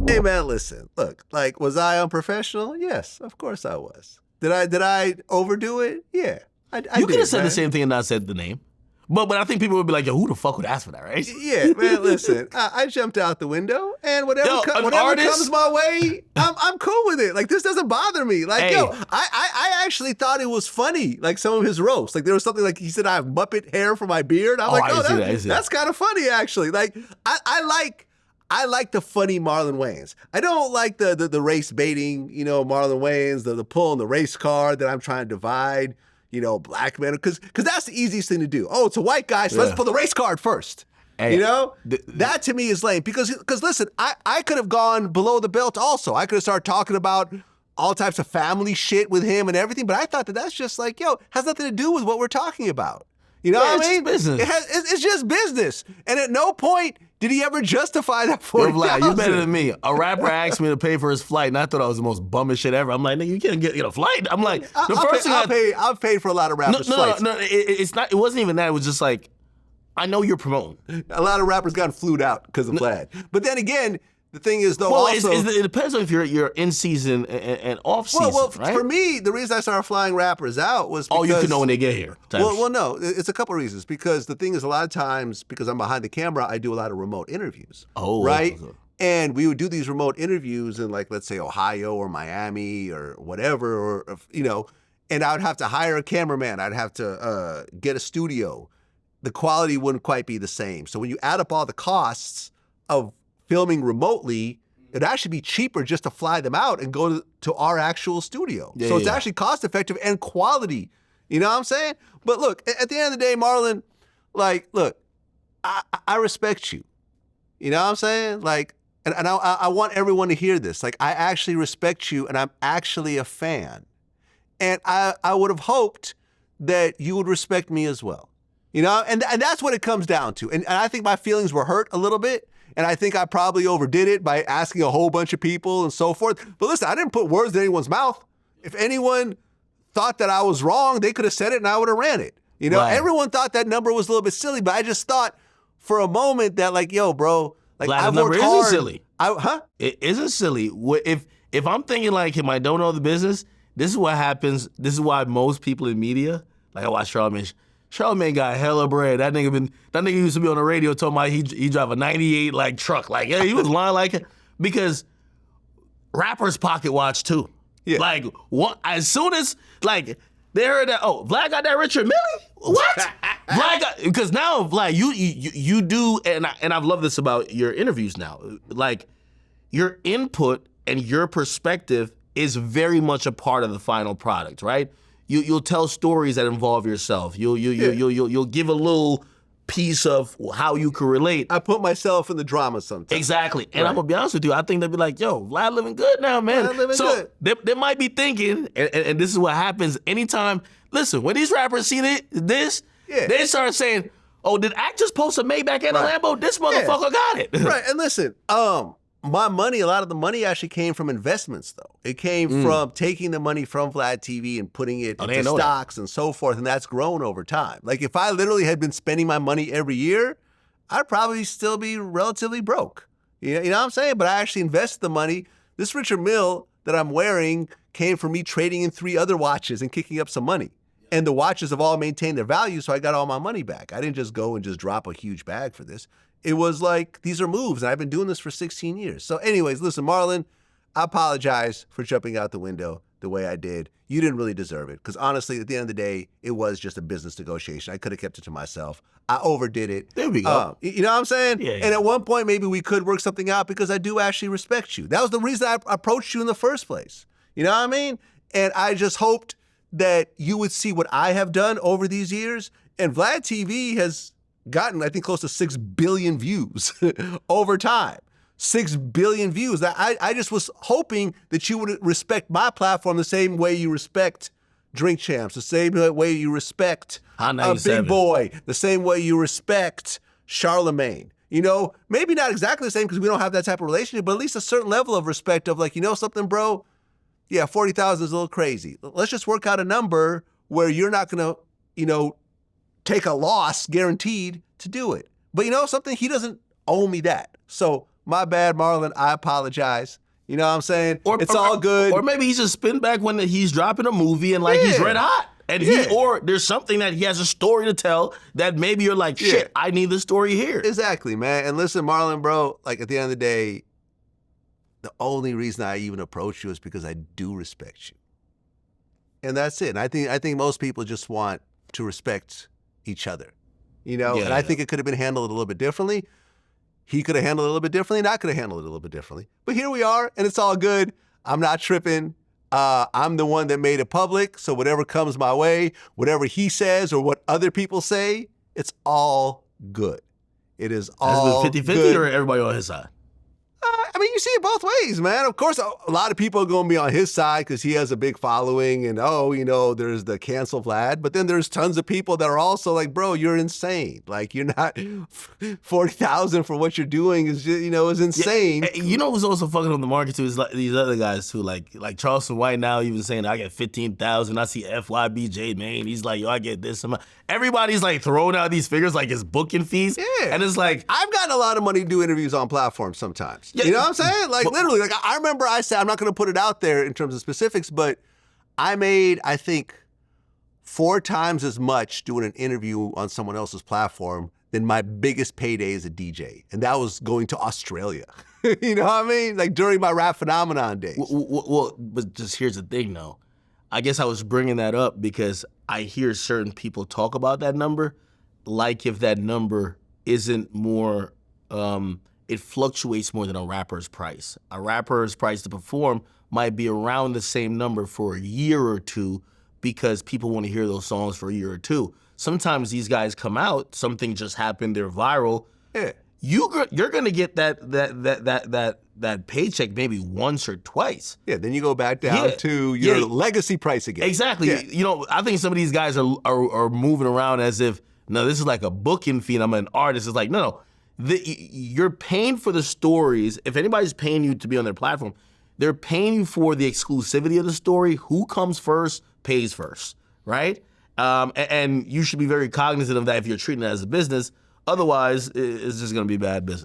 Hey man, listen, look, like, was I unprofessional? Yes, of course I was. Did I overdo it? Yeah, I You did, could have said man. the same thing and not said the name. But I think people would be like, yo, who the fuck would ask for that, right? Yeah, man, listen, I jumped out the window, and whatever comes my way, I'm cool with it. Like, this doesn't bother me. Like, Hey. I actually thought it was funny, like some of his roasts. Like, there was something like, he said, I have Muppet hair for my beard. I'm like, I oh, see that's kind of funny, actually. Like, I like the funny Marlon Wayans. I don't like the race baiting, Marlon Wayans, the pulling the race card that I'm trying to divide, black men, because that's the easiest thing to do. Oh, it's a white guy, so let's pull the race card first. Hey, that to me is lame because listen, I could have gone below the belt also. I could have started talking about all types of family shit with him and everything, but I thought that's just like, has nothing to do with what we're talking about. You know what I mean? It's business. It's just business. And at no point did he ever justify that $40,000. Yo, Vlad, you better than me. A rapper asked me to pay for his flight, and I thought I was the most bummest shit ever. I'm like, nigga, you can't get a flight. I'm like, I've paid for a lot of rappers' flights. No, it's not. It wasn't even that. It was just like, I know you're promoting. A lot of rappers got flued out because of Vlad. But then again, the thing is, though, well, also... it depends on if you're in season and off season, right? For me, the reason I started flying rappers out was because... Oh, you can know when they get here. Well, no. It's a couple of reasons. Because the thing is, a lot of times, because I'm behind the camera, I do a lot of remote interviews. Oh. Right? And we would do these remote interviews in, like, let's say, Ohio or Miami or whatever, or, and I would have to hire a cameraman. I'd have to get a studio. The quality wouldn't quite be the same. So when you add up all the costs of filming remotely, it'd actually be cheaper just to fly them out and go to our actual studio. So it's actually cost effective and quality. You know what I'm saying? But look, at the end of the day, Marlon, like, look, I respect you. You know what I'm saying? Like, and I want everyone to hear this. Like, I actually respect you and I'm actually a fan. And I would have hoped that you would respect me as well. And that's what it comes down to. And I think my feelings were hurt a little bit. And I think I probably overdid it by asking a whole bunch of people and so forth. But listen, I didn't put words in anyone's mouth. If anyone thought that I was wrong, they could have said it and I would have ran it. Right. Everyone thought that number was a little bit silly, but I just thought for a moment that, like, yo, bro, like, Vlad, I've the worked number hard. isn't silly. It isn't silly. If I'm thinking like him, I don't know the business, this is what happens. This is why most people in media, like I watch Charlamagne got hella bread. That nigga used to be on the radio talking about he drive a 98 like truck. Like, yeah, he was lying like it. Because rappers pocket watch too. Yeah. Like, what, as soon as, like, they heard that, oh, Vlad got that Richard Mille? What? Vlad got, because now, Vlad, you do, and I've loved this about your interviews now. Like, your input and your perspective is very much a part of the final product, right? You'll tell stories that involve yourself. You'll give a little piece of how you can relate. I put myself in the drama sometimes. Exactly. And I'm gonna be honest with you, I think they'll be like, yo, Vlad living good now, man. Vlad living good. They might be thinking, and this is what happens anytime, listen, when these rappers see this, they start saying, oh, did Act just post a Maybach and a Lambo? This motherfucker got it. Right, and listen, my money, a lot of the money actually came from investments, though. It came from taking the money from VladTV and putting it into stocks and so forth, and that's grown over time. Like, if I literally had been spending my money every year, I'd probably still be relatively broke. You know what I'm saying? But I actually invested the money. This Richard Mille that I'm wearing came from me trading in 3 other watches and kicking up some money. And the watches have all maintained their value, so I got all my money back. I didn't just go and just drop a huge bag for this. It was like, these are moves, and I've been doing this for 16 years. So anyways, listen, Marlon, I apologize for jumping out the window the way I did. You didn't really deserve it, because honestly, at the end of the day, it was just a business negotiation. I could have kept it to myself. I overdid it. There we go. You know what I'm saying? Yeah. And at one point, maybe we could work something out, because I do actually respect you. That was the reason I approached you in the first place. You know what I mean? And I just hoped that you would see what I have done over these years. And VladTV has gotten, I think, close to 6 billion views over time. 6 billion views. I just was hoping that you would respect my platform the same way you respect Drink Champs, the same way you respect Big Boy, the same way you respect Charlamagne. Maybe not exactly the same because we don't have that type of relationship, but at least a certain level of respect of, like, something, bro? Yeah, 40,000 is a little crazy. Let's just work out a number where you're not going to, take a loss guaranteed to do it. But something, he doesn't owe me that. So my bad, Marlon. I apologize. You know what I'm saying? It's all good. Or maybe he's just spin back when he's dropping a movie and like he's red hot. And or there's something that he has a story to tell that maybe you're like, shit, I need the story here. Exactly, man. And listen, Marlon, bro, like at the end of the day, the only reason I even approach you is because I do respect you. And that's it. And I think most people just want to respect each other. You know? And I think it could have been handled a little bit differently. He could have handled it a little bit differently, and I could have handled it a little bit differently. But here we are, and it's all good. I'm not tripping. I'm the one that made it public, so whatever comes my way, whatever he says or what other people say, it's all good. It is all 50-50 good. or everybody on his side? I mean, you see it both ways, man. Of course, a lot of people are going to be on his side because he has a big following and, there's the cancel Vlad. But then there's tons of people that are also like, bro, you're insane. Like, you're not 40,000 for what you're doing is insane. Yeah, you know who's also fucking on the market too is like these other guys too, like Charleston White now even saying I get 15,000. I see FYBJ, man. He's like, yo, I get this amount. Everybody's like throwing out these figures like his booking fees. Yeah. And it's like, I've gotten a lot of money to do interviews on platforms sometimes. Yeah. You know what I'm saying? Like literally, like I remember I said, I'm not going to put it out there in terms of specifics, but I made, I think, 4 times as much doing an interview on someone else's platform than my biggest payday as a DJ. And that was going to Australia. You know what I mean? Like during my Rap Phenomenon days. Well, but just here's the thing though. I guess I was bringing that up because I hear certain people talk about that number like if that number isn't more, it fluctuates more than a rapper's price. A rapper's price to perform might be around the same number for a year or two because people want to hear those songs for a year or two. Sometimes these guys come out, something just happened, they're viral. Yeah. You're gonna get that paycheck maybe once or twice. Yeah, then you go back down to your legacy price again. Exactly. Yeah. You know, I think some of these guys are moving around as if, no, this is like a booking fee and I'm an artist. It's like, no. You're paying for the stories. If anybody's paying you to be on their platform, they're paying you for the exclusivity of the story. Who comes first pays first, right? And you should be very cognizant of that if you're treating it as a business. Otherwise, it's just going to be bad business.